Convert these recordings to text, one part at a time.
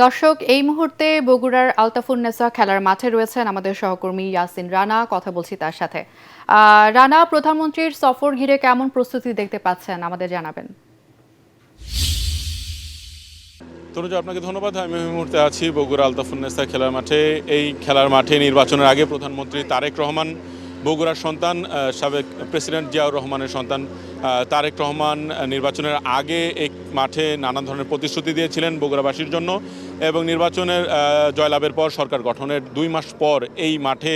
দর্শক, এই মুহূর্তে বগুড়ার আলতাফুন্নেসা খেলার মাঠে রয়েছেন আমাদের সহকর্মী ইয়াসিন রানা। কথা বলছি তার সাথে। রানা, প্রধানমন্ত্রীর সফর ঘিরে কেমন প্রস্তুতি দেখতে পাচ্ছেন আমাদের জানাবেন। তনুজা, আপনাকে ধন্যবাদ। আমি এই মুহূর্তে আছি বগুড়া আলতাফুন্নেসা খেলার মাঠে। এই খেলার মাঠে নির্বাচনের আগে প্রধানমন্ত্রী তারেক রহমান, বগুড়ার সন্তান সাবেক প্রেসিডেন্ট জিয়াউর রহমানের সন্তান তারেক রহমান নির্বাচনের আগে এই মাঠে নানা ধরনের প্রতিশ্রুতি দিয়েছিলেন বগুড়াবাসীর জন্য, এবং নির্বাচনের জয়লাভের পর সরকার গঠনের 2 মাস পর এই মাঠে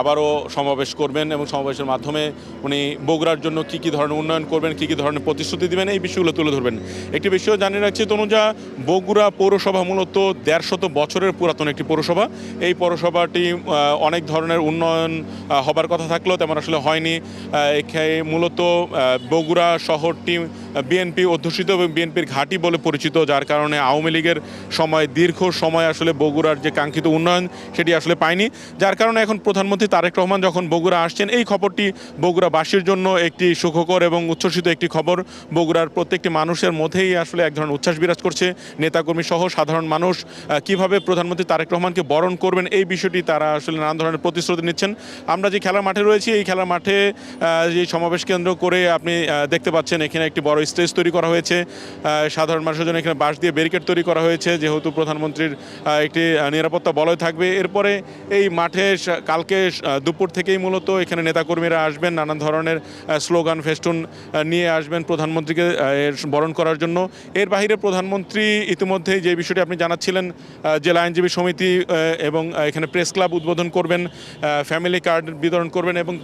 আবারও সমাবেশ করবেন এবং সমাবেশের মাধ্যমে উনি বগুড়ার জন্য কী কী ধরনের উন্নয়ন করবেন, কী কী ধরনের প্রতিশ্রুতি দেবেন, এই বিষয়গুলো তুলে ধরবেন। একটি বিষয় জানিয়ে রাখছি তনুজা, বগুড়া পৌরসভা মূলত 150 বছরের পুরাতন একটি পৌরসভা। এই পৌরসভাটি অনেক ধরনের উন্নয়ন হবার কথা থাকলেও তেমন আসলে হয়নি। মূলত বগুড়া শহরটি বিএনপি অধ্যুষিত এবং বিএনপির ঘাঁটি বলে পরিচিত, যার কারণে আওয়ামী লীগের সময় দীর্ঘ সময় আসলে বগুড়ার যে কাঙ্ক্ষিত উন্নয়ন সেটি আসলে পায়নি। যার কারণে এখন প্রধানমন্ত্রী তারেক রহমান যখন বগুড়া আসছেন, এই খবরটি বগুড়াবাসীর জন্য একটি সুখকর এবং উচ্ছ্বসিত একটি খবর। বগুড়ার প্রত্যেকটি মানুষের মধ্যেই আসলে এক ধরনের উচ্ছ্বাস বিরাজ করছে। নেতাকর্মী সহ সাধারণ মানুষ কিভাবে প্রধানমন্ত্রী তারেক রহমানকে বরণ করবেন, এই বিষয়টি তারা আসলে নানান ধরনের প্রতিশ্রুতি নিচ্ছেন। আমরা যে খেলার মাঠে রয়েছি, এই খেলার মাঠে যে সমাবেশ কেন্দ্র করে আপনি দেখতে পাচ্ছেন এখানে একটি বড় স্টেজ তৈরি করা হয়েছে। সাধারণ মানুষের জন্য এখানে বাঁশ দিয়ে ব্যারিকেড তৈরি করা হয়েছে, যেহেতু প্রধানমন্ত্রীর একটি নিরাপত্তা বলয় থাকবে। এরপরে এই মাঠে কালকে দুপুর থেকেই মূলত এখানে নেতাকর্মীরা আসবেন, নানান ধরনের স্লোগান ফেস্টুন নিয়ে আসবেন প্রধানমন্ত্রীকে বরণ করার জন্য। এর বাইরে প্রধানমন্ত্রী ইতিমধ্যেই যে বিষয়টি আপনি জানাচ্ছিলেন, জেলা আইনজীবী সমিতি এবং এখানে প্রেস ক্লাব উদ্বোধন করবেন, ফ্যামিলি কার্ড বিতরণ করবেন, এবং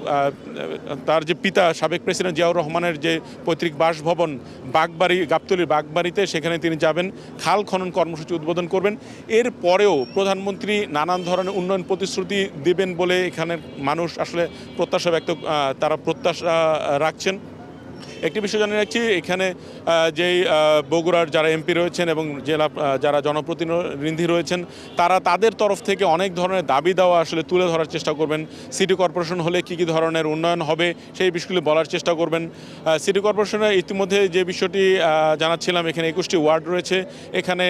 তার যে পিতা সাবেক প্রেসিডেন্ট জিয়াউর রহমানের যে পৈতৃক বাসভবন বাগবাড়ি, গাবতলীর বাগবাড়িতে, সেখানে তিনি যাবেন, খাল খনন কর্মসূচি উদ্বোধন করবেন। এর পরেও প্রধানমন্ত্রী নানান ধরনের উন্নয়ন প্রতিশ্রুতি দেবেন বলে এখানের মানুষ আসলে তারা প্রত্যাশা রাখছেন। একটি বিষয় জানিয়ে রাখছি, এখানে যেই বগুড়ার যারা এমপি রয়েছেন এবং জেলা যারা জনপ্রতিনিধি রয়েছেন, তারা তাদের তরফ থেকে অনেক ধরনের দাবি দেওয়া আসলে তুলে ধরার চেষ্টা করবেন। সিটি কর্পোরেশন হলে কী কী ধরনের উন্নয়ন হবে সেই বিষয়গুলি বলার চেষ্টা করবেন। সিটি কর্পোরেশনের ইতিমধ্যে যে বিষয়টি জানাচ্ছিলাম, এখানে 21টি ওয়ার্ড রয়েছে, এখানে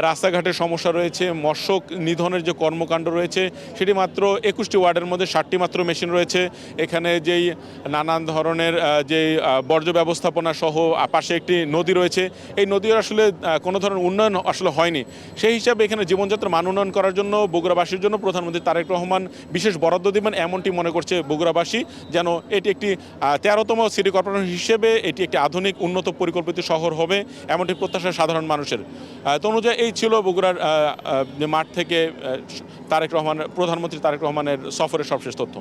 রাস্তাঘাটের সমস্যা রয়েছে, মৎস্য নিধনের যে কর্মকাণ্ড রয়েছে সেটি মাত্র 21টি ওয়ার্ডের মধ্যে 60টি মাত্র মেশিন রয়েছে। এখানে যেই নানান ধরনের যেই বর্জ্য ব্যবস্থাপনা সহ পাশে একটি নদী রয়েছে, এই নদীর আসলে কোনো ধরনের উন্নয়ন আসলে হয়নি। সেই হিসাবে এখানে জীবনযাত্রার মান উন্নয়ন করার জন্য বগুড়াবাসীর জন্য প্রধানমন্ত্রী তারেক রহমান বিশেষ বরাদ্দ দেবেন, এমনটি মনে করছে বগুড়াবাসী, যেন এটি একটি 13তম সিটি কর্পোরেশন হিসেবে এটি একটি আধুনিক উন্নত পরিকল্পিত শহর হবে, এমনটি প্রত্যাশা সাধারণ মানুষের। তো অনুযায়ী এই ছিল বগুড়ার মাঠ থেকে প্রধানমন্ত্রী তারেক রহমানের সফরের সবশেষ তথ্য।